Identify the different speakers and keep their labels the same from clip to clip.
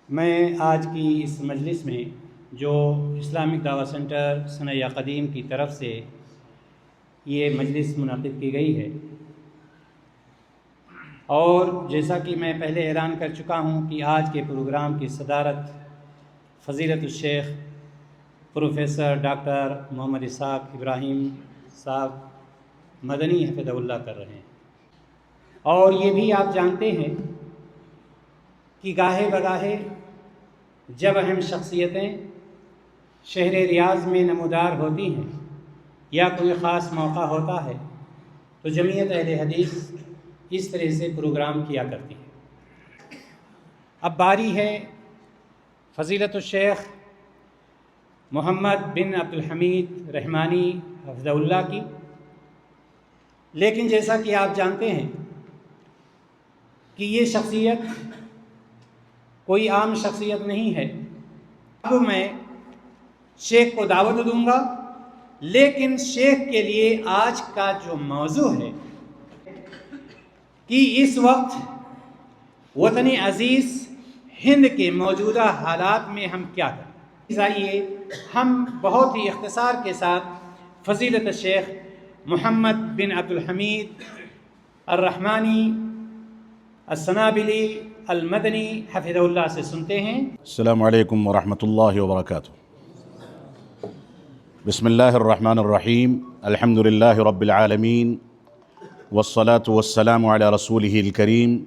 Speaker 1: میں آج کی اس مجلس میں جو اسلامک دعوت سینٹر صنع قدیم کی طرف سے یہ مجلس منعقد کی گئی ہے، اور جیسا کہ میں پہلے اعلان کر چکا ہوں کہ آج کے پروگرام کی صدارت فضیلت الشیخ پروفیسر ڈاکٹر محمد اسحاق ابراہیم صاحب مدنی حفظہ اللہ کر رہے ہیں۔ اور یہ بھی آپ جانتے ہیں کہ گاہے بگاہے جب اہم شخصیتیں شہر ریاض میں نمودار ہوتی ہیں یا کوئی خاص موقع ہوتا ہے تو جمعیت اہل حدیث اس طرح سے پروگرام کیا کرتی ہے۔ اب باری ہے فضیلت الشیخ محمد بن عبدالحمید رحمانی حفظہ اللہ کی، لیکن جیسا کہ آپ جانتے ہیں کہ یہ شخصیت کوئی عام شخصیت نہیں ہے۔ اب میں شیخ کو دعوت دوں گا، لیکن شیخ کے لیے آج کا جو موضوع ہے کہ اس وقت وطن عزیز ہند کے موجودہ حالات میں ہم کیا کریں، آئیے ہم بہت ہی اختصار کے ساتھ فضیلت الشیخ محمد بن عبدالحمید الرحمانی السنابلی المدنی حفظہ اللہ سے سنتے ہیں۔
Speaker 2: السلام علیکم ورحمۃ اللہ وبرکاتہ۔ بسم اللہ الرحمن الرحیم، الحمد للہ رب العالمین، والصلاة والسلام علی رسولہ الکریم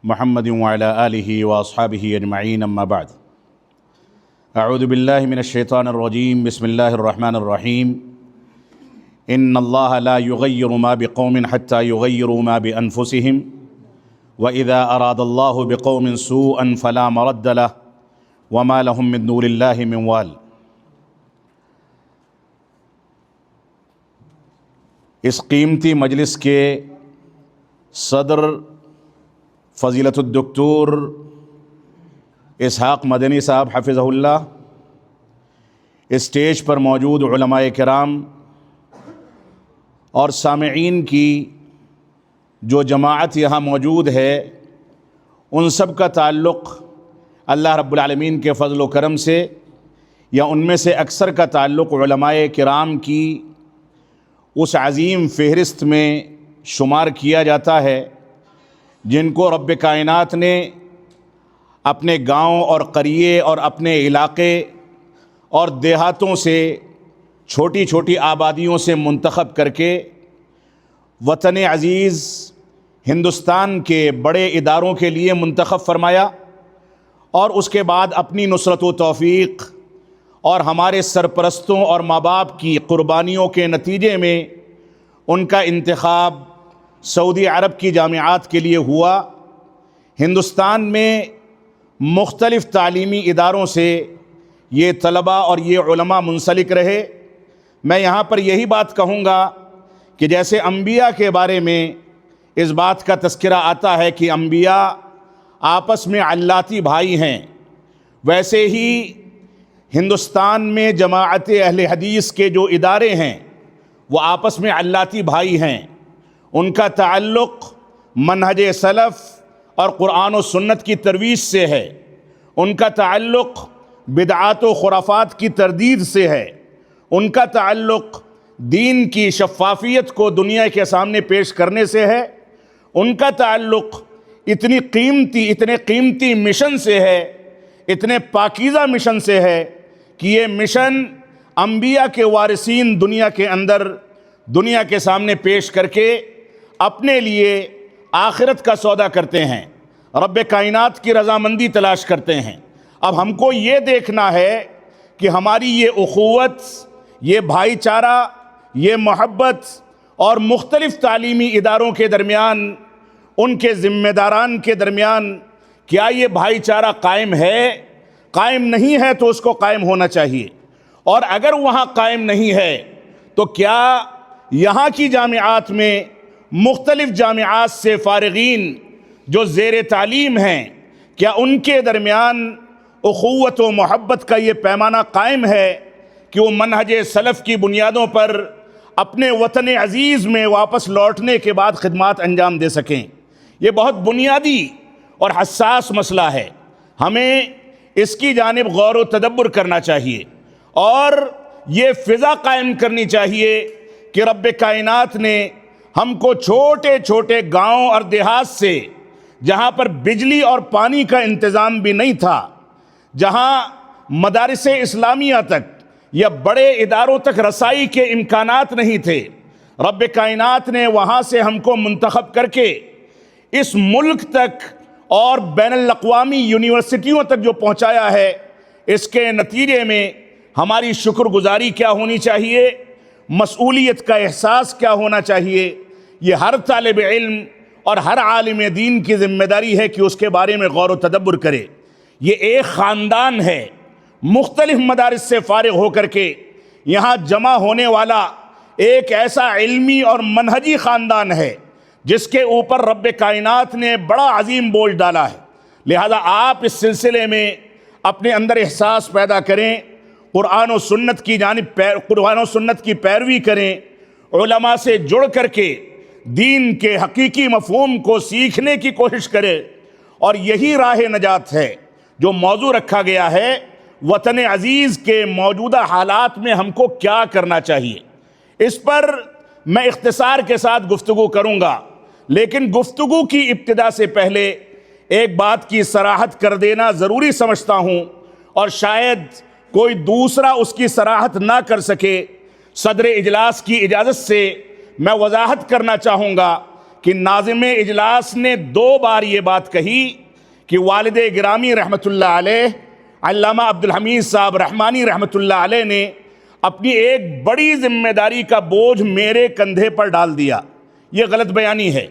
Speaker 2: محمد وعلی آلہ واصحابہ اجمعین، اما بعد۔ اعوذ باللہ من الشیطان الرجیم، بسم اللہ الرحمن الرحیم۔ ان اللہ لا یغیر ما بقوم حتی یغیروا ما بانفسہم، وَإِذَا أَرَادَ اللَّهُ بِقَوْمٍ سُوءًا فَلَا مَرَدَّ لَهُ وَمَا لَهُم مِّن دُونِ اللَّهِ مِن وَالٍ۔ اس قیمتی مجلس کے صدر فضیلت الدکتور اسحاق مدنی صاحب حفظہ اللہ، اسٹیج پر موجود علماء کرام اور سامعین کی جو جماعت یہاں موجود ہے، ان سب کا تعلق اللہ رب العالمین کے فضل و کرم سے، یا ان میں سے اکثر کا تعلق علماء کرام کی اس عظیم فہرست میں شمار کیا جاتا ہے جن کو رب کائنات نے اپنے گاؤں اور قریے اور اپنے علاقے اور دیہاتوں سے، چھوٹی چھوٹی آبادیوں سے منتخب کر کے وطن عزیز ہندوستان کے بڑے اداروں کے لیے منتخب فرمایا، اور اس کے بعد اپنی نصرت و توفیق اور ہمارے سرپرستوں اور ماں باپ کی قربانیوں کے نتیجے میں ان کا انتخاب سعودی عرب کی جامعات کے لیے ہوا۔ ہندوستان میں مختلف تعلیمی اداروں سے یہ طلباء اور یہ علماء منسلک رہے۔ میں یہاں پر یہی بات کہوں گا کہ جیسے انبیاء کے بارے میں اس بات کا تذکرہ آتا ہے کہ انبیاء آپس میں علاتی بھائی ہیں، ویسے ہی ہندوستان میں جماعت اہل حدیث کے جو ادارے ہیں وہ آپس میں علاتی بھائی ہیں۔ ان کا تعلق منہج سلف اور قرآن و سنت کی ترویج سے ہے، ان کا تعلق بدعات و خرافات کی تردید سے ہے، ان کا تعلق دین کی شفافیت کو دنیا کے سامنے پیش کرنے سے ہے، ان کا تعلق اتنے قیمتی مشن سے ہے، اتنے پاکیزہ مشن سے ہے کہ یہ مشن انبیاء کے وارثین دنیا کے اندر دنیا کے سامنے پیش کر کے اپنے لیے آخرت کا سودا کرتے ہیں، رب کائنات کی رضامندی تلاش کرتے ہیں۔ اب ہم کو یہ دیکھنا ہے کہ ہماری یہ اخوت، یہ بھائی چارہ، یہ محبت اور مختلف تعلیمی اداروں کے درمیان، ان کے ذمہ داران کے درمیان کیا یہ بھائی چارہ قائم ہے؟ قائم نہیں ہے تو اس کو قائم ہونا چاہیے، اور اگر وہاں قائم نہیں ہے تو کیا یہاں کی جامعات میں مختلف جامعات سے فارغین جو زیر تعلیم ہیں، کیا ان کے درمیان اخوت و محبت کا یہ پیمانہ قائم ہے کہ وہ منہج سلف کی بنیادوں پر اپنے وطن عزیز میں واپس لوٹنے کے بعد خدمات انجام دے سکیں؟ یہ بہت بنیادی اور حساس مسئلہ ہے۔ ہمیں اس کی جانب غور و تدبر کرنا چاہیے اور یہ فضا قائم کرنی چاہیے کہ رب کائنات نے ہم کو چھوٹے چھوٹے گاؤں اور دیہات سے، جہاں پر بجلی اور پانی کا انتظام بھی نہیں تھا، جہاں مدارس اسلامیہ تک یا بڑے اداروں تک رسائی کے امکانات نہیں تھے، رب کائنات نے وہاں سے ہم کو منتخب کر کے اس ملک تک اور بین الاقوامی یونیورسٹیوں تک جو پہنچایا ہے، اس کے نتیجے میں ہماری شکر گزاری کیا ہونی چاہیے، مسئولیت کا احساس کیا ہونا چاہیے، یہ ہر طالب علم اور ہر عالم دین کی ذمہ داری ہے کہ اس کے بارے میں غور و تدبر کرے۔ یہ ایک خاندان ہے، مختلف مدارس سے فارغ ہو کر کے یہاں جمع ہونے والا ایک ایسا علمی اور منہجی خاندان ہے جس کے اوپر رب کائنات نے بڑا عظیم بوجھ ڈالا ہے۔ لہذا آپ اس سلسلے میں اپنے اندر احساس پیدا کریں، قرآن و سنت کی پیروی کریں، علماء سے جڑ کر کے دین کے حقیقی مفہوم کو سیکھنے کی کوشش کریں، اور یہی راہ نجات ہے۔ جو موضوع رکھا گیا ہے وطن عزیز کے موجودہ حالات میں ہم کو کیا کرنا چاہیے، اس پر میں اختصار کے ساتھ گفتگو کروں گا، لیکن گفتگو کی ابتدا سے پہلے ایک بات کی صراحت کر دینا ضروری سمجھتا ہوں، اور شاید کوئی دوسرا اس کی صراحت نہ کر سکے۔ صدر اجلاس کی اجازت سے میں وضاحت کرنا چاہوں گا کہ ناظم اجلاس نے 2 بار یہ بات کہی کہ والد گرامی رحمۃ اللہ علیہ علامہ عبدالحمید صاحب رحمانی رحمۃ اللہ علیہ نے اپنی ایک بڑی ذمہ داری کا بوجھ میرے کندھے پر ڈال دیا۔ یہ غلط بیانی ہے۔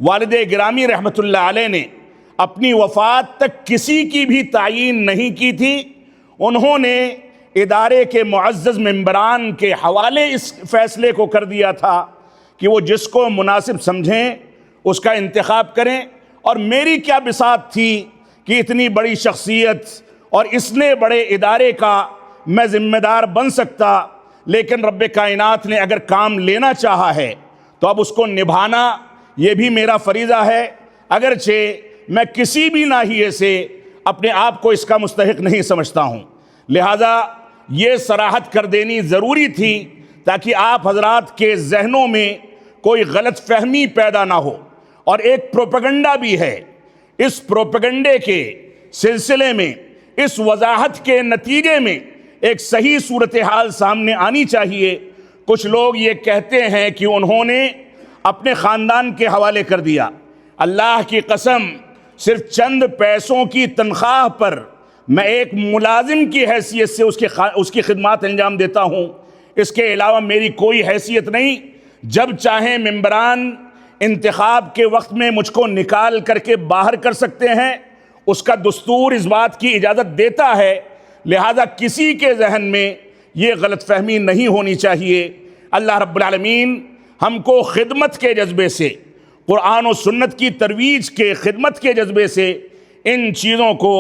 Speaker 2: والد گرامی رحمۃ اللہ علیہ نے اپنی وفات تک کسی کی بھی تعیین نہیں کی تھی، انہوں نے ادارے کے معزز ممبران کے حوالے اس فیصلے کو کر دیا تھا کہ وہ جس کو مناسب سمجھیں اس کا انتخاب کریں، اور میری کیا بساط تھی کہ اتنی بڑی شخصیت اور اتنے بڑے ادارے کا میں ذمہ دار بن سکتا، لیکن رب کائنات نے اگر کام لینا چاہا ہے تو اب اس کو نبھانا یہ بھی میرا فریضہ ہے، اگرچہ میں کسی بھی ناحیے سے اپنے آپ کو اس کا مستحق نہیں سمجھتا ہوں۔ لہذا یہ صراحت کر دینی ضروری تھی تاکہ آپ حضرات کے ذہنوں میں کوئی غلط فہمی پیدا نہ ہو۔ اور ایک پروپیگنڈا بھی ہے، اس پروپیگنڈے کے سلسلے میں، اس وضاحت کے نتیجے میں ایک صحیح صورتحال سامنے آنی چاہیے۔ کچھ لوگ یہ کہتے ہیں کہ انہوں نے اپنے خاندان کے حوالے کر دیا۔ اللہ کی قسم، صرف چند پیسوں کی تنخواہ پر میں ایک ملازم کی حیثیت سے اس کی خدمات انجام دیتا ہوں، اس کے علاوہ میری کوئی حیثیت نہیں۔ جب چاہیں ممبران انتخاب کے وقت میں مجھ کو نکال کر کے باہر کر سکتے ہیں، اس کا دستور اس بات کی اجازت دیتا ہے۔ لہذا کسی کے ذہن میں یہ غلط فہمی نہیں ہونی چاہیے۔ اللہ رب العالمین ہم کو خدمت کے جذبے سے، قرآن و سنت کی ترویج کے خدمت کے جذبے سے ان چیزوں کو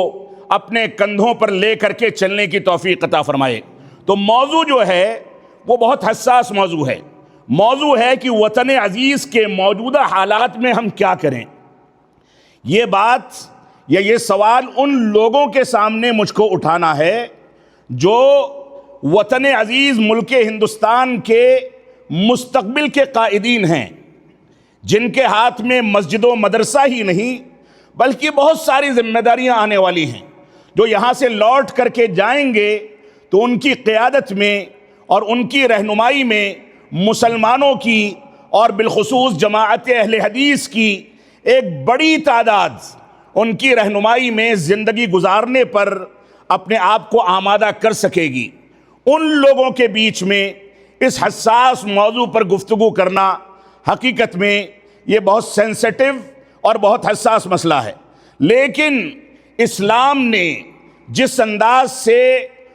Speaker 2: اپنے کندھوں پر لے کر کے چلنے کی توفیق عطا فرمائے۔ تو موضوع جو ہے وہ بہت حساس موضوع ہے۔ موضوع ہے کہ وطن عزیز کے موجودہ حالات میں ہم کیا کریں۔ یہ بات یا یہ سوال ان لوگوں کے سامنے مجھ کو اٹھانا ہے جو وطن عزیز ملک ہندوستان کے مستقبل کے قائدین ہیں، جن کے ہاتھ میں مسجد و مدرسہ ہی نہیں بلکہ بہت ساری ذمہ داریاں آنے والی ہیں۔ جو یہاں سے لوٹ کر کے جائیں گے تو ان کی قیادت میں اور ان کی رہنمائی میں مسلمانوں کی اور بالخصوص جماعت اہل حدیث کی ایک بڑی تعداد ان کی رہنمائی میں زندگی گزارنے پر اپنے آپ کو آمادہ کر سکے گی۔ ان لوگوں کے بیچ میں اس حساس موضوع پر گفتگو کرنا حقیقت میں یہ بہت سینسٹیو اور بہت حساس مسئلہ ہے، لیکن اسلام نے جس انداز سے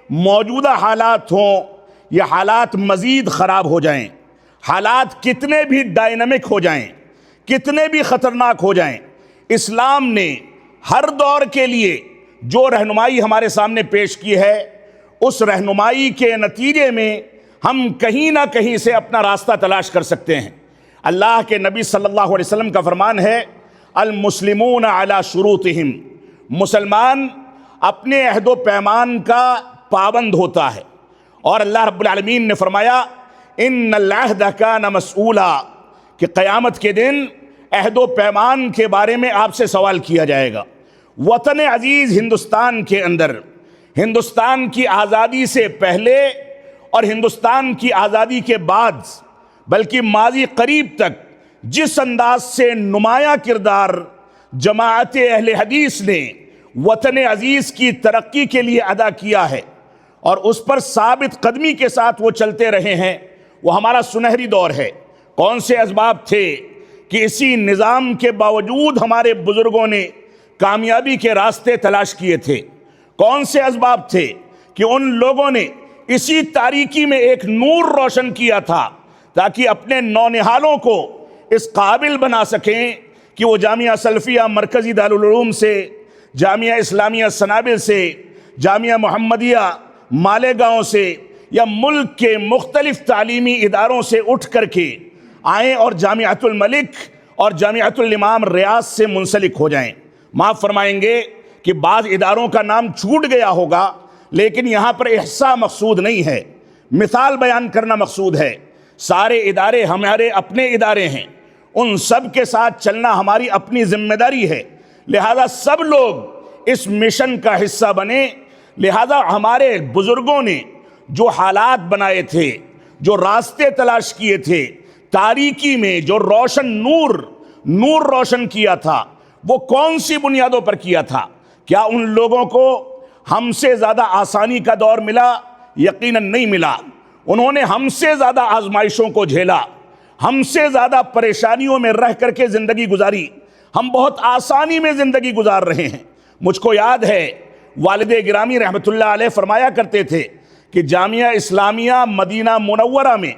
Speaker 2: موجودہ حالات ہوں، یہ حالات مزید خراب ہو جائیں، حالات کتنے بھی ڈائنامک ہو جائیں، کتنے بھی خطرناک ہو جائیں، اسلام نے ہر دور کے لیے جو رہنمائی ہمارے سامنے پیش کی ہے، اس رہنمائی کے نتیجے میں ہم کہیں نہ کہیں سے اپنا راستہ تلاش کر سکتے ہیں۔ اللہ کے نبی صلی اللہ علیہ وسلم کا فرمان ہے، المسلمون علی شروطہم، مسلمان اپنے عہد و پیمان کا پابند ہوتا ہے۔ اور اللہ رب العالمین نے فرمایا ان العہد کان مسئولا، کہ قیامت کے دن عہد و پیمان کے بارے میں آپ سے سوال کیا جائے گا۔ وطن عزیز ہندوستان کے اندر، ہندوستان کی آزادی سے پہلے اور ہندوستان کی آزادی کے بعد، بلکہ ماضی قریب تک جس انداز سے نمایاں کردار جماعت اہل حدیث نے وطن عزیز کی ترقی کے لیے ادا کیا ہے اور اس پر ثابت قدمی کے ساتھ وہ چلتے رہے ہیں، وہ ہمارا سنہری دور ہے۔ کون سے اسباب تھے کہ اسی نظام کے باوجود ہمارے بزرگوں نے کامیابی کے راستے تلاش کیے تھے؟ کون سے اسباب تھے کہ ان لوگوں نے اسی تاریکی میں ایک نور روشن کیا تھا تاکہ اپنے نونہالوں کو اس قابل بنا سکیں کہ وہ جامعہ سلفیہ مرکزی دارالعلوم سے، جامعہ اسلامیہ سنابل سے، جامعہ محمدیہ مالیگاؤں سے یا ملک کے مختلف تعلیمی اداروں سے اٹھ کر کے آئیں اور جامعۃ الملک اور جامعۃ الامام ریاض سے منسلک ہو جائیں۔ معاف فرمائیں گے کہ بعض اداروں کا نام چھوٹ گیا ہوگا، لیکن یہاں پر احصاء مقصود نہیں ہے، مثال بیان کرنا مقصود ہے۔ سارے ادارے ہمارے اپنے ادارے ہیں، ان سب کے ساتھ چلنا ہماری اپنی ذمہ داری ہے، لہذا سب لوگ اس مشن کا حصہ بنے۔ لہذا ہمارے بزرگوں نے جو حالات بنائے تھے، جو راستے تلاش کیے تھے، تاریکی میں جو روشن نور روشن کیا تھا، وہ کون سی بنیادوں پر کیا تھا؟ کیا ان لوگوں کو ہم سے زیادہ آسانی کا دور ملا؟ یقیناً نہیں ملا۔ انہوں نے ہم سے زیادہ آزمائشوں کو جھیلا، ہم سے زیادہ پریشانیوں میں رہ کر کے زندگی گزاری۔ ہم بہت آسانی میں زندگی گزار رہے ہیں۔ مجھ کو یاد ہے والد گرامی رحمۃ اللہ علیہ فرمایا کرتے تھے کہ جامعہ اسلامیہ مدینہ منورہ میں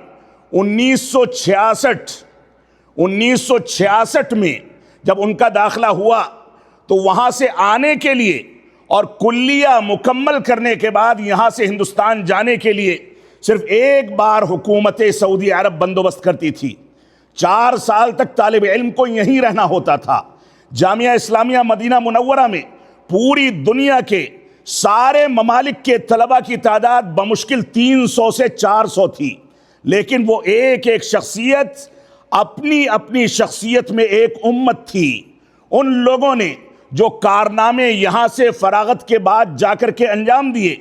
Speaker 2: 1966 میں جب ان کا داخلہ ہوا تو وہاں سے آنے کے لیے اور کلیہ مکمل کرنے کے بعد یہاں سے ہندوستان جانے کے لیے صرف ایک بار حکومت سعودی عرب بندوبست کرتی تھی۔ 4 سال تک طالب علم کو یہیں رہنا ہوتا تھا۔ جامعہ اسلامیہ مدینہ منورہ میں پوری دنیا کے سارے ممالک کے طلبہ کی تعداد بمشکل 300 سے 400 تھی، لیکن وہ ایک شخصیت اپنی شخصیت میں ایک امت تھی۔ ان لوگوں نے جو کارنامے یہاں سے فراغت کے بعد جا کر کے انجام دیے،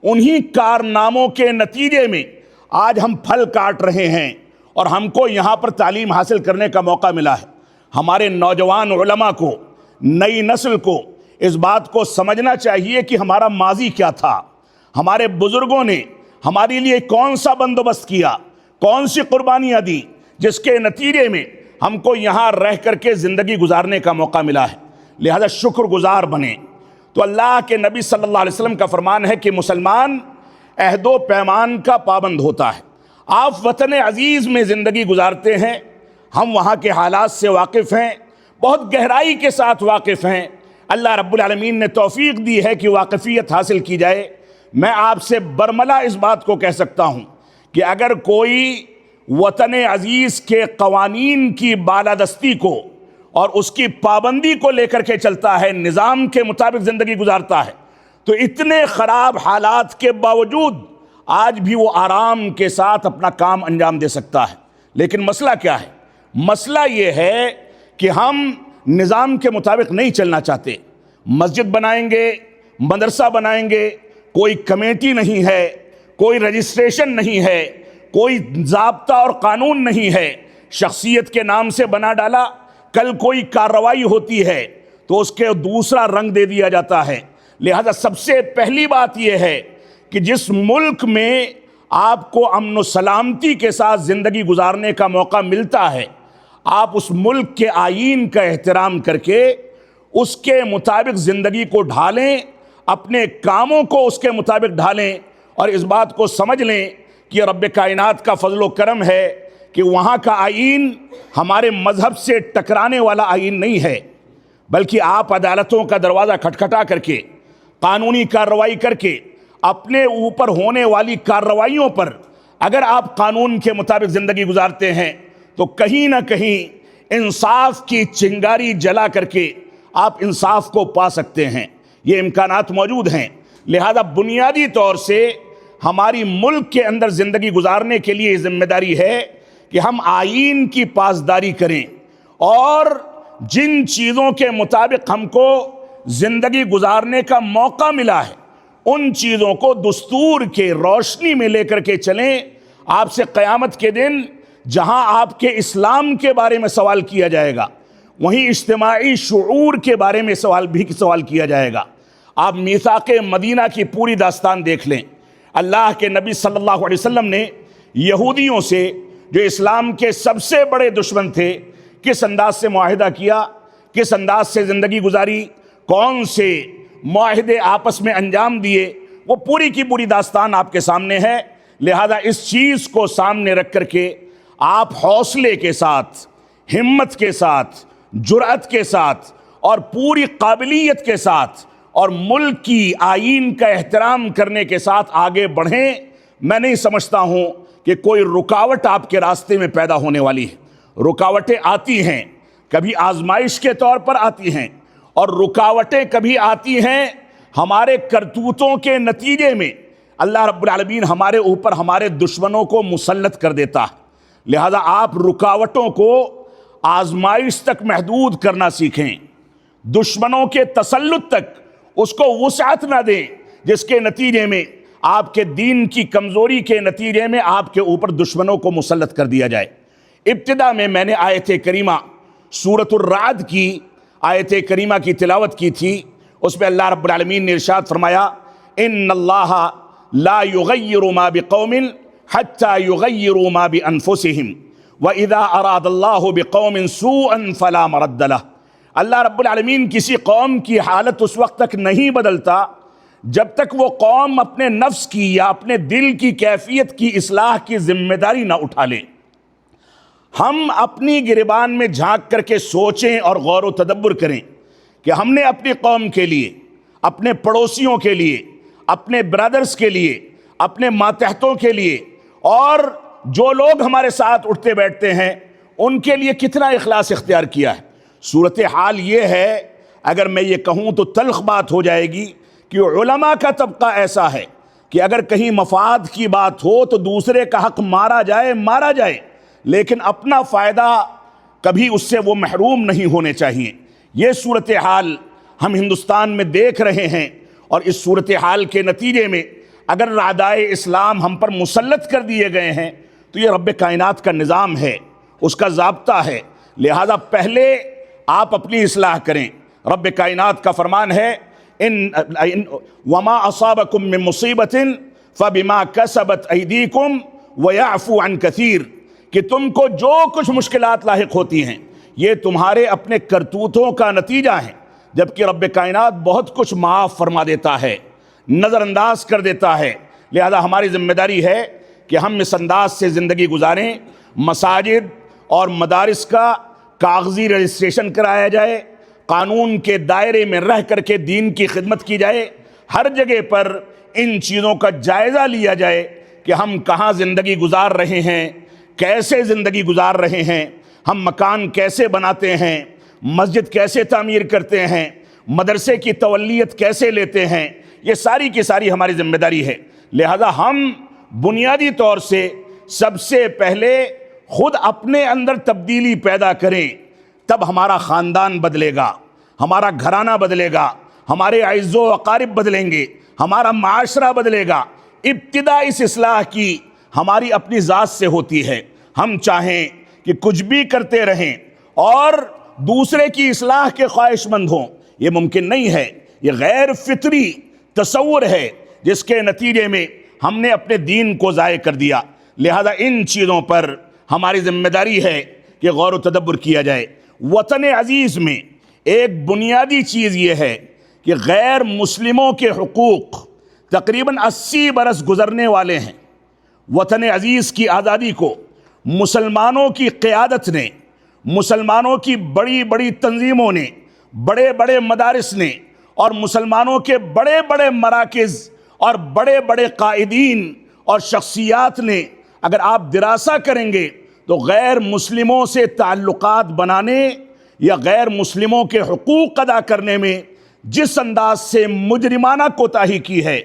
Speaker 2: انہی کارناموں کے نتیجے میں آج ہم پھل کاٹ رہے ہیں اور ہم کو یہاں پر تعلیم حاصل کرنے کا موقع ملا ہے۔ ہمارے نوجوان علماء کو، نئی نسل کو اس بات کو سمجھنا چاہیے کہ ہمارا ماضی کیا تھا، ہمارے بزرگوں نے ہمارے لیے کون سا بندوبست کیا، کون سی قربانیاں دی، جس کے نتیجے میں ہم کو یہاں رہ کر کے زندگی گزارنے کا موقع ملا ہے۔ لہذا شکر گزار بنیں۔ تو اللہ کے نبی صلی اللہ علیہ وسلم کا فرمان ہے کہ مسلمان عہد و پیمان کا پابند ہوتا ہے۔ آپ وطن عزیز میں زندگی گزارتے ہیں، ہم وہاں کے حالات سے واقف ہیں، بہت گہرائی کے ساتھ واقف ہیں۔ اللہ رب العالمین نے توفیق دی ہے کہ واقفیت حاصل کی جائے۔ میں آپ سے برملا اس بات کو کہہ سکتا ہوں کہ اگر کوئی وطن عزیز کے قوانین کی بالادستی کو اور اس کی پابندی کو لے کر کے چلتا ہے، نظام کے مطابق زندگی گزارتا ہے، تو اتنے خراب حالات کے باوجود آج بھی وہ آرام کے ساتھ اپنا کام انجام دے سکتا ہے۔ لیکن مسئلہ کیا ہے؟ مسئلہ یہ ہے کہ ہم نظام کے مطابق نہیں چلنا چاہتے۔ مسجد بنائیں گے، مدرسہ بنائیں گے، کوئی کمیٹی نہیں ہے، کوئی رجسٹریشن نہیں ہے، کوئی ضابطہ اور قانون نہیں ہے، شخصیت کے نام سے بنا ڈالا، کل کوئی کارروائی ہوتی ہے تو اس کے دوسرا رنگ دے دیا جاتا ہے۔ لہذا سب سے پہلی بات یہ ہے کہ جس ملک میں آپ کو امن و سلامتی کے ساتھ زندگی گزارنے کا موقع ملتا ہے، آپ اس ملک کے آئین کا احترام کر کے اس کے مطابق زندگی کو ڈھالیں، اپنے کاموں کو اس کے مطابق ڈھالیں، اور اس بات کو سمجھ لیں کہ رب کائنات کا فضل و کرم ہے کہ وہاں کا آئین ہمارے مذہب سے ٹکرانے والا آئین نہیں ہے، بلکہ آپ عدالتوں کا دروازہ کھٹکھٹا کر کے، قانونی کارروائی کر کے، اپنے اوپر ہونے والی کارروائیوں پر اگر آپ قانون کے مطابق زندگی گزارتے ہیں تو کہیں نہ کہیں انصاف کی چنگاری جلا کر کے آپ انصاف کو پا سکتے ہیں۔ یہ امکانات موجود ہیں۔ لہذا بنیادی طور سے ہماری ملک کے اندر زندگی گزارنے کے لیے یہ ذمہ داری ہے کہ ہم آئین کی پاسداری کریں، اور جن چیزوں کے مطابق ہم کو زندگی گزارنے کا موقع ملا ہے ان چیزوں کو دستور کے روشنی میں لے کر کے چلیں۔ آپ سے قیامت کے دن جہاں آپ کے اسلام کے بارے میں سوال کیا جائے گا، وہیں اجتماعی شعور کے بارے میں سوال کیا جائے گا۔ آپ میثاق مدینہ کی پوری داستان دیکھ لیں۔ اللہ کے نبی صلی اللہ علیہ وسلم نے یہودیوں سے، جو اسلام کے سب سے بڑے دشمن تھے، کس انداز سے معاہدہ کیا، کس انداز سے زندگی گزاری، کون سے معاہدے آپس میں انجام دیے، وہ پوری کی پوری داستان آپ کے سامنے ہے۔ لہذا اس چیز کو سامنے رکھ کر کے آپ حوصلے کے ساتھ، ہمت کے ساتھ، جرأت کے ساتھ اور پوری قابلیت کے ساتھ اور ملک کی آئین کا احترام کرنے کے ساتھ آگے بڑھیں۔ میں نہیں سمجھتا ہوں کہ کوئی رکاوٹ آپ کے راستے میں پیدا ہونے والی ہے۔ رکاوٹیں آتی ہیں، کبھی آزمائش کے طور پر آتی ہیں، اور رکاوٹیں کبھی آتی ہیں ہمارے کرتوتوں کے نتیجے میں۔ اللہ رب العالمین ہمارے اوپر ہمارے دشمنوں کو مسلط کر دیتا ہے۔ لہذا آپ رکاوٹوں کو آزمائش تک محدود کرنا سیکھیں، دشمنوں کے تسلط تک اس کو وسعت نہ دیں، جس کے نتیجے میں آپ کے دین کی کمزوری کے نتیجے میں آپ کے اوپر دشمنوں کو مسلط کر دیا جائے۔ ابتدا میں نے آیت کریمہ سورۃ الرعد کی آیت کریمہ کی تلاوت کی تھی۔ اس میں اللہ رب العالمین نے ارشاد فرمایا، ان اللہ لا یغیر ما بقوم حتی یغیروا ما بانفسہم واذا اراد اللہ بقوم سوءا فلا مرد لہ۔ اللہ رب العالمین کسی قوم کی حالت اس وقت تک نہیں بدلتا جب تک وہ قوم اپنے نفس کی یا اپنے دل کی کیفیت کی اصلاح کی ذمہ داری نہ اٹھا لے۔ ہم اپنی گریبان میں جھانک کر کے سوچیں اور غور و تدبر کریں کہ ہم نے اپنی قوم کے لیے، اپنے پڑوسیوں کے لیے، اپنے برادرز کے لیے، اپنے ماتحتوں کے لیے اور جو لوگ ہمارے ساتھ اٹھتے بیٹھتے ہیں ان کے لیے کتنا اخلاص اختیار کیا ہے۔ صورتحال یہ ہے، اگر میں یہ کہوں تو تلخ بات ہو جائے گی، کہ علماء کا طبقہ ایسا ہے کہ اگر کہیں مفاد کی بات ہو تو دوسرے کا حق مارا جائے، لیکن اپنا فائدہ کبھی اس سے وہ محروم نہیں ہونے چاہیے۔ یہ صورتحال ہم ہندوستان میں دیکھ رہے ہیں، اور اس صورتحال کے نتیجے میں اگر اعدائے اسلام ہم پر مسلط کر دیے گئے ہیں تو یہ رب کائنات کا نظام ہے، اس کا ضابطہ ہے۔ لہذا پہلے آپ اپنی اصلاح کریں۔ رب کائنات کا فرمان ہے، وما اصابکم من مصیبت فبما کسبت ایدیکم ویعفو عن کثیر، کہ تم کو جو کچھ مشکلات لاحق ہوتی ہیں یہ تمہارے اپنے کرتوتوں کا نتیجہ ہیں، جبکہ رب کائنات بہت کچھ معاف فرما دیتا ہے، نظر انداز کر دیتا ہے۔ لہذا ہماری ذمہ داری ہے کہ ہم اس انداز سے زندگی گزاریں۔ مساجد اور مدارس کا کاغذی رجسٹریشن کرایا جائے، قانون کے دائرے میں رہ کر کے دین کی خدمت کی جائے، ہر جگہ پر ان چیزوں کا جائزہ لیا جائے کہ ہم کہاں زندگی گزار رہے ہیں، کیسے زندگی گزار رہے ہیں، ہم مکان کیسے بناتے ہیں، مسجد کیسے تعمیر کرتے ہیں، مدرسے کی تولیت کیسے لیتے ہیں۔ یہ ساری کی ساری ہماری ذمہ داری ہے۔ لہذا ہم بنیادی طور سے سب سے پہلے خود اپنے اندر تبدیلی پیدا کریں، تب ہمارا خاندان بدلے گا، ہمارا گھرانہ بدلے گا، ہمارے اعز و اقارب بدلیں گے، ہمارا معاشرہ بدلے گا۔ ابتدا اس اصلاح کی ہماری اپنی ذات سے ہوتی ہے۔ ہم چاہیں کہ کچھ بھی کرتے رہیں اور دوسرے کی اصلاح کے خواہش مند ہوں، یہ ممکن نہیں ہے۔ یہ غیر فطری تصور ہے جس کے نتیجے میں ہم نے اپنے دین کو ضائع کر دیا۔ لہذا ان چیزوں پر ہماری ذمہ داری ہے کہ غور و تدبر کیا جائے۔ وطن عزیز میں ایک بنیادی چیز یہ ہے کہ غیر مسلموں کے حقوق تقریباً 80 برس گزرنے والے ہیں۔ وطن عزیز کی آزادی کو مسلمانوں کی قیادت نے، مسلمانوں کی بڑی بڑی تنظیموں نے، بڑے بڑے مدارس نے اور مسلمانوں کے بڑے بڑے مراکز اور بڑے بڑے قائدین اور شخصیات نے اگر آپ دراسہ کریں گے تو غیر مسلموں سے تعلقات بنانے یا غیر مسلموں کے حقوق ادا کرنے میں جس انداز سے مجرمانہ کوتاہی کی ہے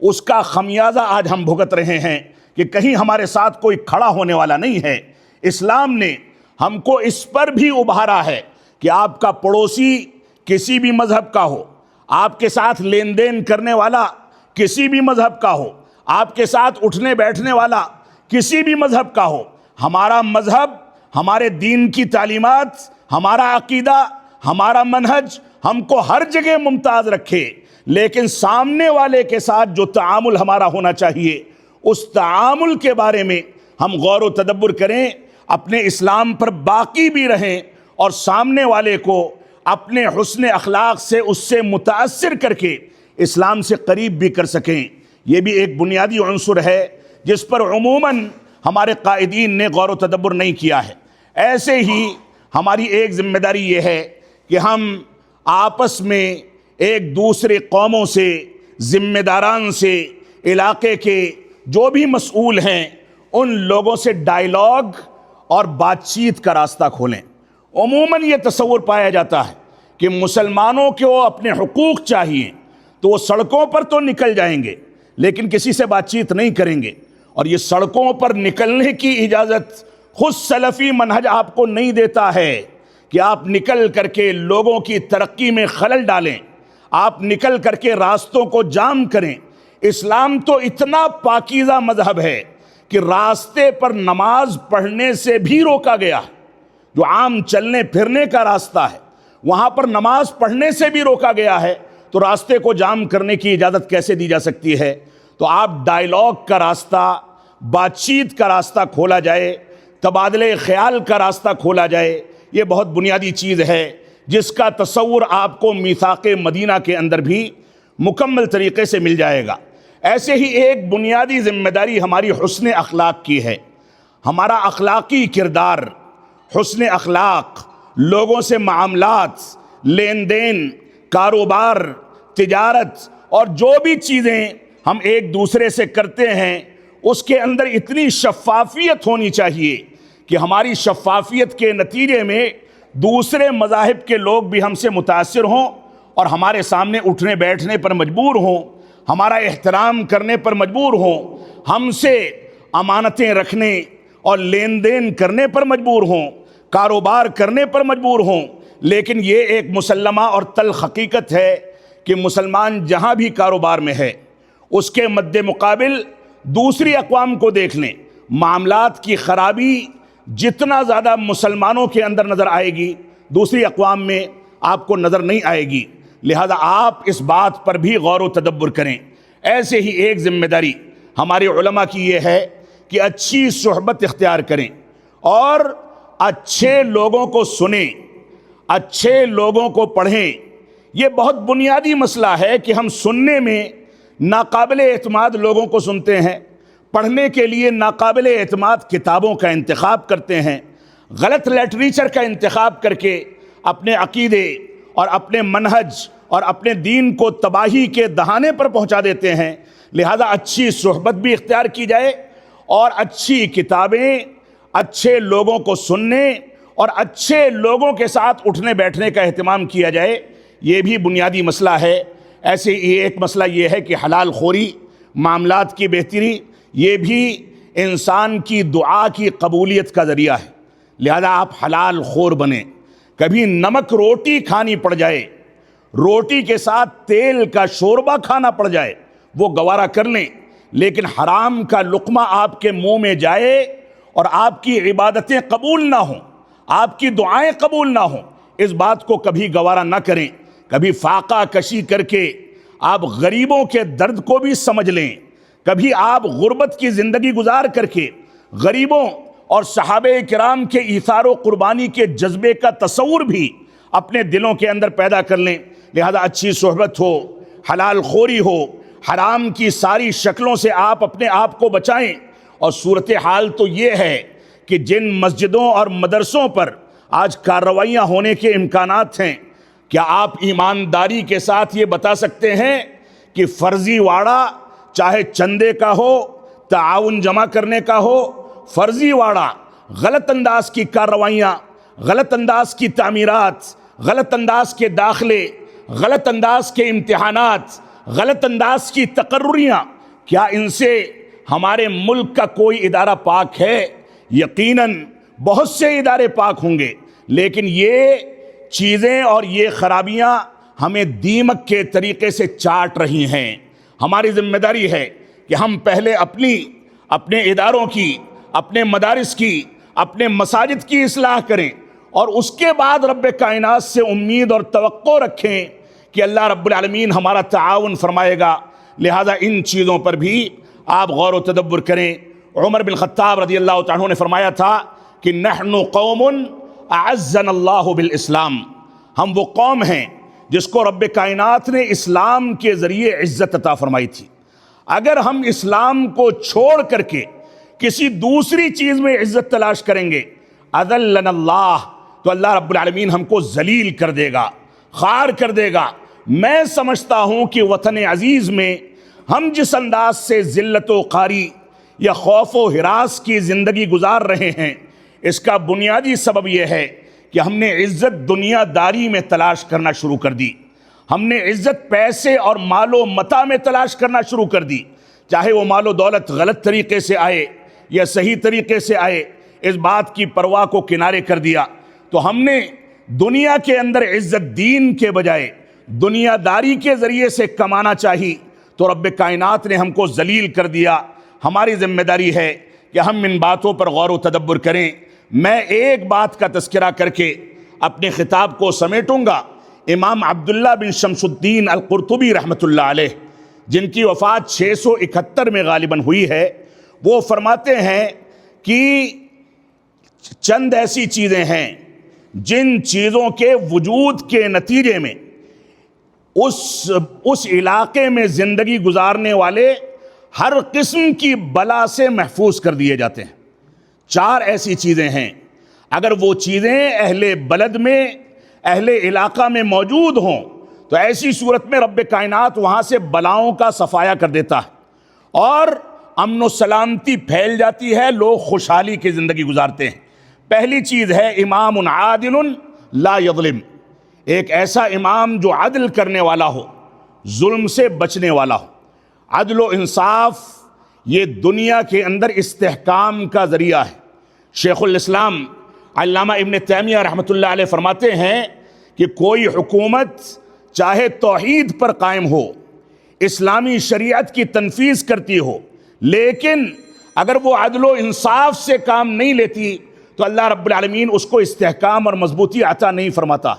Speaker 2: اس کا خمیازہ آج ہم بھگت رہے ہیں کہ کہیں ہمارے ساتھ کوئی کھڑا ہونے والا نہیں ہے۔ اسلام نے ہم کو اس پر بھی ابھارا ہے کہ آپ کا پڑوسی کسی بھی مذہب کا ہو، آپ کے ساتھ لین دین کرنے والا کسی بھی مذہب کا ہو، آپ کے ساتھ اٹھنے بیٹھنے والا کسی بھی مذہب کا ہو، ہمارا مذہب، ہمارے دین کی تعلیمات، ہمارا عقیدہ، ہمارا منہج ہم کو ہر جگہ ممتاز رکھے، لیکن سامنے والے کے ساتھ جو تعامل ہمارا ہونا چاہیے اس تعامل کے بارے میں ہم غور و تدبر کریں، اپنے اسلام پر باقی بھی رہیں اور سامنے والے کو اپنے حسن اخلاق سے اس سے متاثر کر کے اسلام سے قریب بھی کر سکیں۔ یہ بھی ایک بنیادی عنصر ہے جس پر عموماً ہمارے قائدین نے غور و تدبر نہیں کیا ہے۔ ایسے ہی ہماری ایک ذمہ داری یہ ہے کہ ہم آپس میں ایک دوسرے قوموں سے، ذمہ داران سے، علاقے کے جو بھی مسئول ہیں ان لوگوں سے ڈائیلاگ اور بات چیت کا راستہ کھولیں۔ عموماً یہ تصور پایا جاتا ہے کہ مسلمانوں کو اپنے حقوق چاہیے تو وہ سڑکوں پر تو نکل جائیں گے لیکن کسی سے بات چیت نہیں کریں گے، اور یہ سڑکوں پر نکلنے کی اجازت خود سلفی منہج آپ کو نہیں دیتا ہے کہ آپ نکل کر کے لوگوں کی ترقی میں خلل ڈالیں، آپ نکل کر کے راستوں کو جام کریں۔ اسلام تو اتنا پاکیزہ مذہب ہے کہ راستے پر نماز پڑھنے سے بھی روکا گیا ہے۔ جو عام چلنے پھرنے کا راستہ ہے وہاں پر نماز پڑھنے سے بھی روکا گیا ہے، تو راستے کو جام کرنے کی اجازت کیسے دی جا سکتی ہے؟ تو آپ ڈائیلاگ کا راستہ، بات چیت کا راستہ کھولا جائے، تبادلے خیال کا راستہ کھولا جائے، یہ بہت بنیادی چیز ہے جس کا تصور آپ کو میثاق مدینہ کے اندر بھی مکمل طریقے سے مل جائے گا۔ ایسے ہی ایک بنیادی ذمہ داری ہماری حسن اخلاق کی ہے۔ ہمارا اخلاقی کردار، حسن اخلاق، لوگوں سے معاملات، لین دین، کاروبار، تجارت اور جو بھی چیزیں ہم ایک دوسرے سے کرتے ہیں اس کے اندر اتنی شفافیت ہونی چاہیے کہ ہماری شفافیت کے نتیجے میں دوسرے مذاہب کے لوگ بھی ہم سے متاثر ہوں اور ہمارے سامنے اٹھنے بیٹھنے پر مجبور ہوں، ہمارا احترام کرنے پر مجبور ہوں، ہم سے امانتیں رکھنے اور لین دین کرنے پر مجبور ہوں، کاروبار کرنے پر مجبور ہوں۔ لیکن یہ ایک مسلمہ اور تلخ حقیقت ہے کہ مسلمان جہاں بھی کاروبار میں ہے اس کے مد مقابل دوسری اقوام کو دیکھ لیں، معاملات کی خرابی جتنا زیادہ مسلمانوں کے اندر نظر آئے گی دوسری اقوام میں آپ کو نظر نہیں آئے گی۔ لہذا آپ اس بات پر بھی غور و تدبر کریں۔ ایسے ہی ایک ذمہ داری ہمارے علماء کی یہ ہے کہ اچھی صحبت اختیار کریں اور اچھے لوگوں کو سنیں، اچھے لوگوں کو پڑھیں۔ یہ بہت بنیادی مسئلہ ہے کہ ہم سننے میں ناقابل اعتماد لوگوں کو سنتے ہیں، پڑھنے کے لیے ناقابل اعتماد کتابوں کا انتخاب کرتے ہیں، غلط لٹریچر کا انتخاب کر کے اپنے عقیدے اور اپنے منہج اور اپنے دین کو تباہی کے دہانے پر پہنچا دیتے ہیں۔ لہذا اچھی صحبت بھی اختیار کی جائے اور اچھی کتابیں، اچھے لوگوں کو سننے اور اچھے لوگوں کے ساتھ اٹھنے بیٹھنے کا اہتمام کیا جائے، یہ بھی بنیادی مسئلہ ہے۔ ایسے ہی ایک مسئلہ یہ ہے کہ حلال خوری، معاملات کی بہتری، یہ بھی انسان کی دعا کی قبولیت کا ذریعہ ہے۔ لہذا آپ حلال خور بنیں۔ کبھی نمک روٹی کھانی پڑ جائے، روٹی کے ساتھ تیل کا شوربہ کھانا پڑ جائے، وہ گوارا کر لیں، لیکن حرام کا لقمہ آپ کے منہ میں جائے اور آپ کی عبادتیں قبول نہ ہوں، آپ کی دعائیں قبول نہ ہوں، اس بات کو کبھی گوارا نہ کریں۔ کبھی فاقہ کشی کر کے آپ غریبوں کے درد کو بھی سمجھ لیں، کبھی آپ غربت کی زندگی گزار کر کے غریبوں اور صحابہ کرام کے ایثار و قربانی کے جذبے کا تصور بھی اپنے دلوں کے اندر پیدا کر لیں۔ لہذا اچھی صحبت ہو، حلال خوری ہو، حرام کی ساری شکلوں سے آپ اپنے آپ کو بچائیں۔ اور صورتحال تو یہ ہے کہ جن مسجدوں اور مدرسوں پر آج کارروائیاں ہونے کے امکانات ہیں، کیا آپ ایمانداری کے ساتھ یہ بتا سکتے ہیں کہ فرضی واڑہ چاہے چندے کا ہو، تعاون جمع کرنے کا ہو، فرضی واڑہ غلط انداز کی کارروائیاں، غلط انداز کی تعمیرات، غلط انداز کے داخلے، غلط انداز کے امتحانات، غلط انداز کی تقرریاں، کیا ان سے ہمارے ملک کا کوئی ادارہ پاک ہے؟ یقیناً بہت سے ادارے پاک ہوں گے، لیکن یہ چیزیں اور یہ خرابیاں ہمیں دیمک کے طریقے سے چاٹ رہی ہیں۔ ہماری ذمہ داری ہے کہ ہم پہلے اپنے اداروں کی، اپنے مدارس کی، اپنے مساجد کی اصلاح کریں، اور اس کے بعد رب کائنات سے امید اور توقع رکھیں کہ اللہ رب العالمین ہمارا تعاون فرمائے گا۔ لہذا ان چیزوں پر بھی آپ غور و تدبر کریں۔ عمر بن خطاب رضی اللہ تعالیٰ عنہ نے فرمایا تھا کہ نحن قوم اعزنا اللہ بالاسلام، ہم وہ قوم ہیں جس کو رب کائنات نے اسلام کے ذریعے عزت عطا فرمائی تھی۔ اگر ہم اسلام کو چھوڑ کر کے کسی دوسری چیز میں عزت تلاش کریں گے، اذلنا اللہ، تو اللہ رب العالمین ہم کو ذلیل کر دے گا، خوار کر دے گا۔ میں سمجھتا ہوں کہ وطن عزیز میں ہم جس انداز سے ذلت و خواری یا خوف و ہراس کی زندگی گزار رہے ہیں، اس کا بنیادی سبب یہ ہے کہ ہم نے عزت دنیا داری میں تلاش کرنا شروع کر دی۔ ہم نے عزت پیسے اور مال و متاع میں تلاش کرنا شروع کر دی، چاہے وہ مال و دولت غلط طریقے سے آئے یا صحیح طریقے سے آئے، اس بات کی پرواہ کو کنارے کر دیا۔ تو ہم نے دنیا کے اندر عزت دین کے بجائے دنیا داری کے ذریعے سے کمانا چاہی، تو رب کائنات نے ہم کو ذلیل کر دیا۔ ہماری ذمہ داری ہے کہ ہم ان باتوں پر غور و تدبر کریں۔ میں ایک بات کا تذکرہ کر کے اپنے خطاب کو سمیٹوں گا۔ امام عبداللہ بن شمس الدین القرطبی رحمۃ اللہ علیہ، جن کی وفات 671 میں غالباً ہوئی ہے، وہ فرماتے ہیں کہ چند ایسی چیزیں ہیں جن چیزوں کے وجود کے نتیجے میں اس علاقے میں زندگی گزارنے والے ہر قسم کی بلا سے محفوظ کر دیے جاتے ہیں۔ 4 ایسی چیزیں ہیں، اگر وہ چیزیں اہل بلد میں، اہل علاقہ میں موجود ہوں تو ایسی صورت میں رب کائنات وہاں سے بلاؤں کا صفایا کر دیتا ہے اور امن و سلامتی پھیل جاتی ہے، لوگ خوشحالی کی زندگی گزارتے ہیں۔ پہلی چیز ہے امام عادل لا یظلم، ایک ایسا امام جو عدل کرنے والا ہو، ظلم سے بچنے والا ہو۔ عدل و انصاف یہ دنیا کے اندر استحکام کا ذریعہ ہے۔ شیخ الاسلام علامہ ابن تیمیہ رحمۃ اللہ علیہ فرماتے ہیں کہ کوئی حکومت چاہے توحید پر قائم ہو، اسلامی شریعت کی تنفیذ کرتی ہو، لیکن اگر وہ عدل و انصاف سے کام نہیں لیتی تو اللہ رب العالمین اس کو استحکام اور مضبوطی عطا نہیں فرماتا۔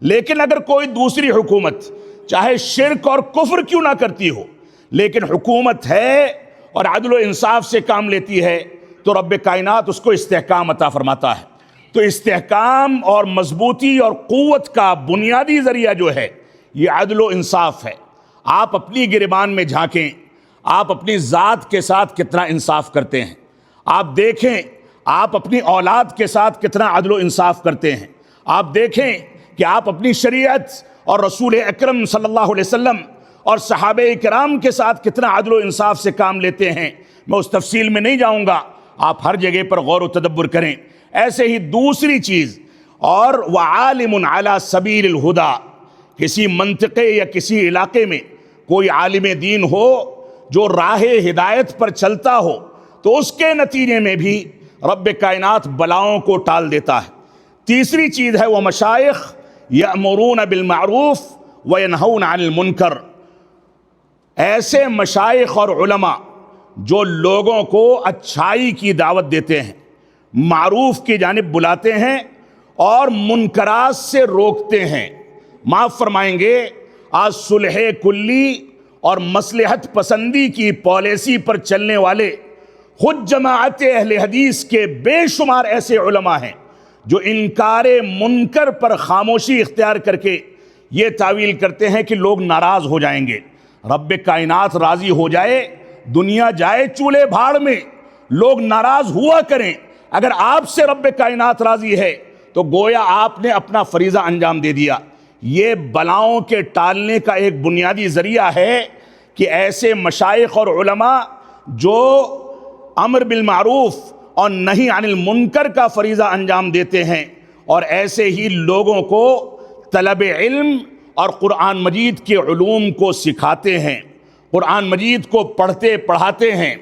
Speaker 2: لیکن اگر کوئی دوسری حکومت چاہے شرک اور کفر کیوں نہ کرتی ہو، لیکن حکومت ہے اور عدل و انصاف سے کام لیتی ہے، تو رب کائنات اس کو استحکام عطا فرماتا ہے۔ تو استحکام اور مضبوطی اور قوت کا بنیادی ذریعہ جو ہے یہ عدل و انصاف ہے۔ آپ اپنی گریبان میں جھانکیں، آپ اپنی ذات کے ساتھ کتنا انصاف کرتے ہیں۔ آپ دیکھیں آپ اپنی اولاد کے ساتھ کتنا عدل و انصاف کرتے ہیں۔ آپ دیکھیں کہ آپ اپنی شریعت اور رسول اکرم صلی اللہ علیہ وسلم اور صحابہ کرام کے ساتھ کتنا عدل و انصاف سے کام لیتے ہیں۔ میں اس تفصیل میں نہیں جاؤں گا، آپ ہر جگہ پر غور و تدبر کریں۔ ایسے ہی دوسری چیز، اور وعالم علی سبیل الہدیٰ، کسی منطقے یا کسی علاقے میں کوئی عالم دین ہو جو راہ ہدایت پر چلتا ہو تو اس کے نتیجے میں بھی رب کائنات بلاؤں کو ٹال دیتا ہے۔ تیسری چیز ہے وہ مشائخ یأمرون بالمعروف وینہون عن المنکر، ایسے مشائخ اور علماء جو لوگوں کو اچھائی کی دعوت دیتے ہیں، معروف کی جانب بلاتے ہیں اور منکرات سے روکتے ہیں۔ معاف فرمائیں گے، آج صلح کلی اور مصلحت پسندی کی پالیسی پر چلنے والے خود جماعت اہل حدیث کے بے شمار ایسے علماء ہیں جو انکار منکر پر خاموشی اختیار کر کے یہ تعویل کرتے ہیں کہ لوگ ناراض ہو جائیں گے، رب کائنات راضی ہو جائے، دنیا جائے چولہے بھاڑ میں، لوگ ناراض ہوا کریں، اگر آپ سے رب کائنات راضی ہے تو گویا آپ نے اپنا فریضہ انجام دے دیا۔ یہ بلاؤں کے ٹالنے کا ایک بنیادی ذریعہ ہے کہ ایسے مشائخ اور علماء جو امر بالمعروف اور نہی عن المنکر کا فریضہ انجام دیتے ہیں اور ایسے ہی لوگوں کو طلب علم اور قرآن مجید کے علوم کو سکھاتے ہیں، قرآن مجید کو پڑھتے پڑھاتے ہیں،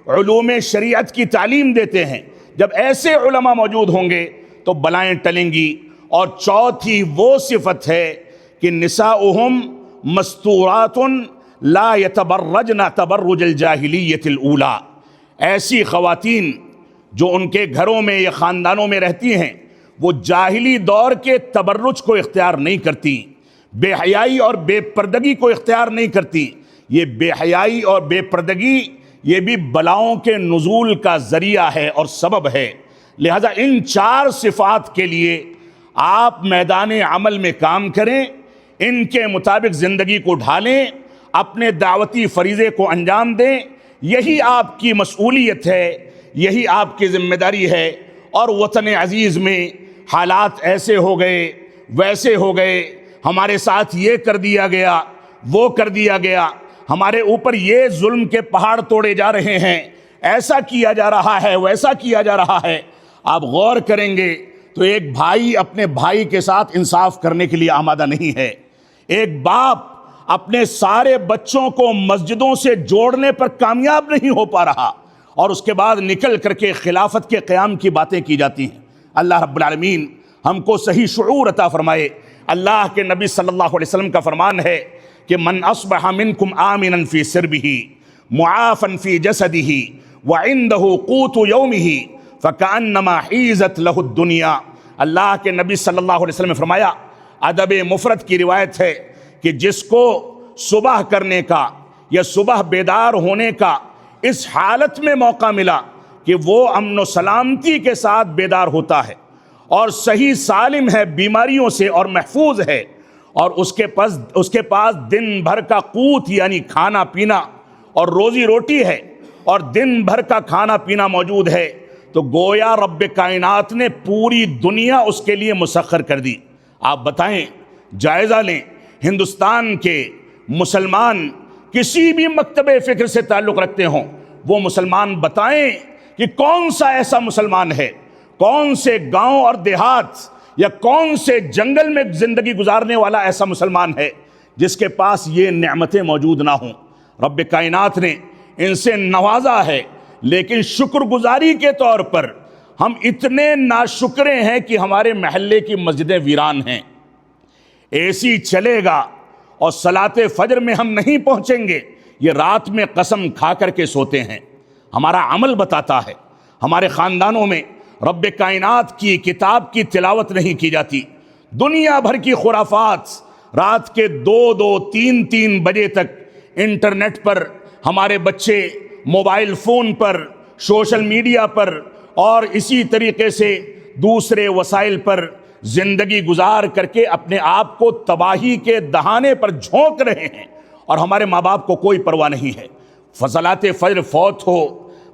Speaker 2: علوم شریعت کی تعلیم دیتے ہیں، جب ایسے علماء موجود ہوں گے تو بلائیں ٹلیں گی۔ اور چوتھی وہ صفت ہے کہ نساؤہم مستورات لا یتبرجن تبرج الجاہلیت الاولی، ایسی خواتین جو ان کے گھروں میں یا خاندانوں میں رہتی ہیں وہ جاہلی دور کے تبرج کو اختیار نہیں کرتی، بے حیائی اور بے پردگی کو اختیار نہیں کرتی۔ یہ بے حیائی اور بے پردگی یہ بھی بلاؤں کے نزول کا ذریعہ ہے اور سبب ہے۔ لہذا ان چار صفات کے لیے آپ میدان عمل میں کام کریں، ان کے مطابق زندگی کو ڈھالیں، اپنے دعوتی فریضے کو انجام دیں، یہی آپ کی مسئولیت ہے، یہی آپ کی ذمہ داری ہے۔ اور وطن عزیز میں حالات ایسے ہو گئے، ویسے ہو گئے، ہمارے ساتھ یہ کر دیا گیا، وہ کر دیا گیا، ہمارے اوپر یہ ظلم کے پہاڑ توڑے جا رہے ہیں، ایسا کیا جا رہا ہے، ویسا کیا جا رہا ہے۔ آپ غور کریں گے تو ایک بھائی اپنے بھائی کے ساتھ انصاف کرنے کے لیے آمادہ نہیں ہے، ایک باپ اپنے سارے بچوں کو مسجدوں سے جوڑنے پر کامیاب نہیں ہو پا رہا، اور اس کے بعد نکل کر کے خلافت کے قیام کی باتیں کی جاتی ہیں۔ اللہ رب العالمین ہم کو صحیح شعور عطا فرمائے۔ اللہ کے نبی صلی اللہ علیہ وسلم کا فرمان ہے کہ من اصبح منکم آمنا فی سربہ معافا فی جسدہ وعندہ قوت یومہ فکأنما حیزت لہ الدنیا۔ اللہ کے نبی صلی اللہ علیہ وسلم نے فرمایا، ادب مفرد کی روایت ہے کہ جس کو صبح کرنے کا یا صبح بیدار ہونے کا اس حالت میں موقع ملا کہ وہ امن و سلامتی کے ساتھ بیدار ہوتا ہے اور صحیح سالم ہے، بیماریوں سے اور محفوظ ہے، اور اس کے پاس دن بھر کا قوت یعنی کھانا پینا اور روزی روٹی ہے، اور دن بھر کا کھانا پینا موجود ہے، تو گویا رب کائنات نے پوری دنیا اس کے لیے مسخر کر دی۔ آپ بتائیں، جائزہ لیں، ہندوستان کے مسلمان کسی بھی مکتب فکر سے تعلق رکھتے ہوں، وہ مسلمان بتائیں کہ کون سا ایسا مسلمان ہے، کون سے گاؤں اور دیہات یا کون سے جنگل میں زندگی گزارنے والا ایسا مسلمان ہے جس کے پاس یہ نعمتیں موجود نہ ہوں۔ رب کائنات نے ان سے نوازا ہے، لیکن شکر گزاری کے طور پر ہم اتنے ناشکرے ہیں کہ ہمارے محلے کی مسجدیں ویران ہیں، اے سی چلے گا اور صلاۃ فجر میں ہم نہیں پہنچیں گے، یہ رات میں قسم کھا کر کے سوتے ہیں۔ ہمارا عمل بتاتا ہے ہمارے خاندانوں میں رب کائنات کی کتاب کی تلاوت نہیں کی جاتی، دنیا بھر کی خرافات، رات کے 2-3 بجے تک انٹرنیٹ پر ہمارے بچے موبائل فون پر، سوشل میڈیا پر اور اسی طریقے سے دوسرے وسائل پر زندگی گزار کر کے اپنے آپ کو تباہی کے دہانے پر جھونک رہے ہیں، اور ہمارے ماں باپ کو کوئی پرواہ نہیں ہے۔ صلاۃ فجر فوت ہو،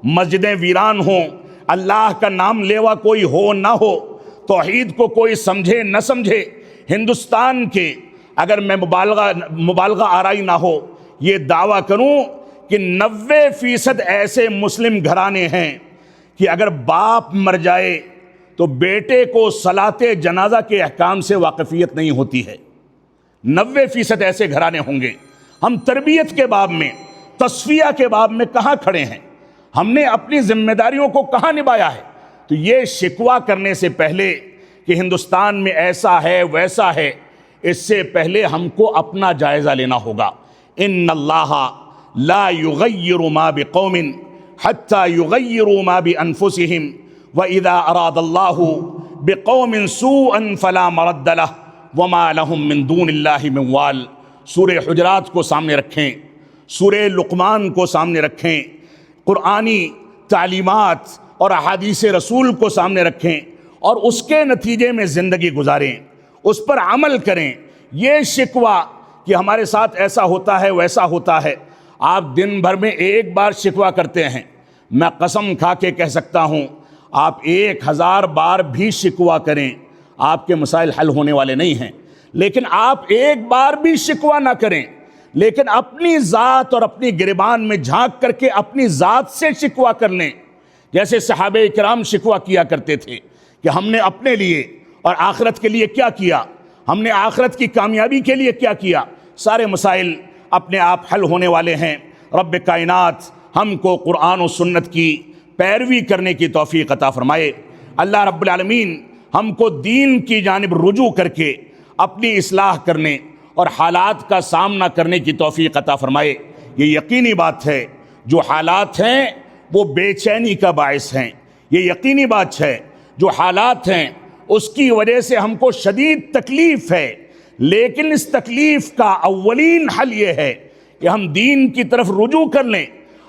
Speaker 2: مسجدیں ویران ہوں، اللہ کا نام لیوا کوئی ہو نہ ہو، توحید کو کوئی سمجھے نہ سمجھے، ہندوستان کے اگر میں مبالغہ آرائی نہ ہو یہ دعویٰ کروں کہ 90% ایسے مسلم گھرانے ہیں کہ اگر باپ مر جائے تو بیٹے کو صلاۃ جنازہ کے احکام سے واقفیت نہیں ہوتی ہے۔ 90% ایسے گھرانے ہوں گے۔ ہم تربیت کے باب میں، تصفیہ کے باب میں کہاں کھڑے ہیں؟ ہم نے اپنی ذمہ داریوں کو کہاں نبھایا ہے؟ تو یہ شکوہ کرنے سے پہلے کہ ہندوستان میں ایسا ہے ویسا ہے، اس سے پہلے ہم کو اپنا جائزہ لینا ہوگا۔ ان اللہ لا یغیر ما بقوم حتی یغیروا ما بانفسہم وَإِذَا أَرَادَ اللَّهُ بِقَوْمٍ سُوءًا فَلَا مَرَدَّ لَهُ وَمَا لَهُم مِّن دُونِ اللَّهِ مِن وَالٍ۔ سورہ حجرات کو سامنے رکھیں، سورہ لقمان کو سامنے رکھیں، قرآنی تعلیمات اور احادیث رسول کو سامنے رکھیں اور اس کے نتیجے میں زندگی گزاریں، اس پر عمل کریں۔ یہ شکوہ کہ ہمارے ساتھ ایسا ہوتا ہے ویسا ہوتا ہے، آپ دن بھر میں ایک بار شکوہ کرتے ہیں، میں قسم کھا کے کہہ سکتا ہوں آپ 1000 بار بھی شکوہ کریں، آپ کے مسائل حل ہونے والے نہیں ہیں۔ لیکن آپ ایک بار بھی شکوہ نہ کریں، لیکن اپنی ذات اور اپنی گریبان میں جھانک کر کے اپنی ذات سے شکوہ کر لیں، جیسے صحابہ کرام شکوہ کیا کرتے تھے کہ ہم نے اپنے لیے اور آخرت کے لیے کیا کیا۔ ہم نے آخرت کی کامیابی کے لیے کیا کیا، سارے مسائل اپنے آپ حل ہونے والے ہیں۔ رب کائنات ہم کو قرآن و سنت کی پیروی کرنے کی توفیق عطا فرمائے۔ اللہ رب العالمین ہم کو دین کی جانب رجوع کر کے اپنی اصلاح کرنے اور حالات کا سامنا کرنے کی توفیق عطا فرمائے۔ یہ یقینی بات ہے جو حالات ہیں وہ بے چینی کا باعث ہیں، یہ یقینی بات ہے جو حالات ہیں اس کی وجہ سے ہم کو شدید تکلیف ہے، لیکن اس تکلیف کا اولین حل یہ ہے کہ ہم دین کی طرف رجوع کر لیں،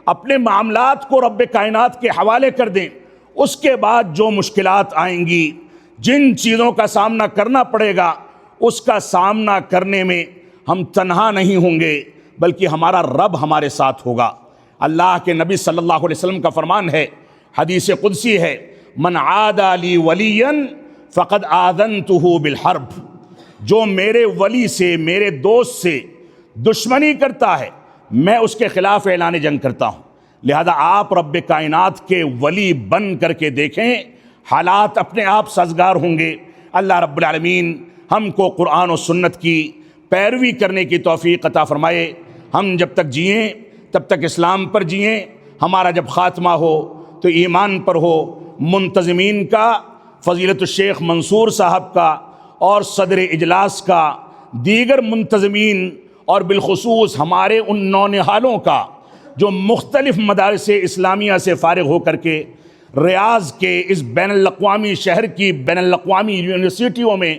Speaker 2: اپنے معاملات کو رب کائنات کے حوالے کر دیں۔ اس کے بعد جو مشکلات آئیں گی، جن چیزوں کا سامنا کرنا پڑے گا، اس کا سامنا کرنے میں ہم تنہا نہیں ہوں گے بلکہ ہمارا رب ہمارے ساتھ ہوگا۔ اللہ کے نبی صلی اللہ علیہ وسلم کا فرمان ہے، حدیث قدسی ہے، من عادى لی ولیا فقد آذنتہ بالحرب، جو میرے ولی سے، میرے دوست سے دشمنی کرتا ہے میں اس کے خلاف اعلان جنگ کرتا ہوں۔ لہذا آپ رب کائنات کے ولی بن کر کے دیکھیں، حالات اپنے آپ سازگار ہوں گے۔ اللہ رب العالمین ہم کو قرآن و سنت کی پیروی کرنے کی توفیق عطا فرمائے۔ ہم جب تک جئیں تب تک اسلام پر جئیں، ہمارا جب خاتمہ ہو تو ایمان پر ہو۔ منتظمین کا، فضیلت الشیخ منصور صاحب کا اور صدر اجلاس کا، دیگر منتظمین اور بالخصوص ہمارے ان نونہالوں کا جو مختلف مدارس اسلامیہ سے فارغ ہو کر کے ریاض کے اس بین الاقوامی شہر کی بین الاقوامی یونیورسٹیوں میں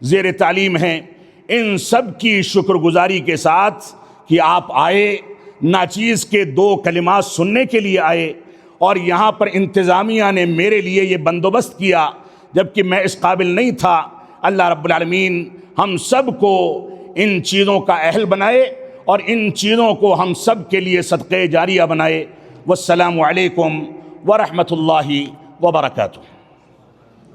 Speaker 2: زیر تعلیم ہیں، ان سب کی شکر گزاری کے ساتھ کہ آپ آئے، ناچیز کے 2 کلمات سننے کے لیے آئے، اور یہاں پر انتظامیہ نے میرے لیے یہ بندوبست کیا جبکہ میں اس قابل نہیں تھا۔ اللہ رب العالمین ہم سب کو ان چیزوں کا اہل بنائے اور ان چیزوں کو ہم سب کے لیے صدقہ جاریہ بنائے۔ والسلام علیکم ورحمۃ اللہ وبرکاتہ۔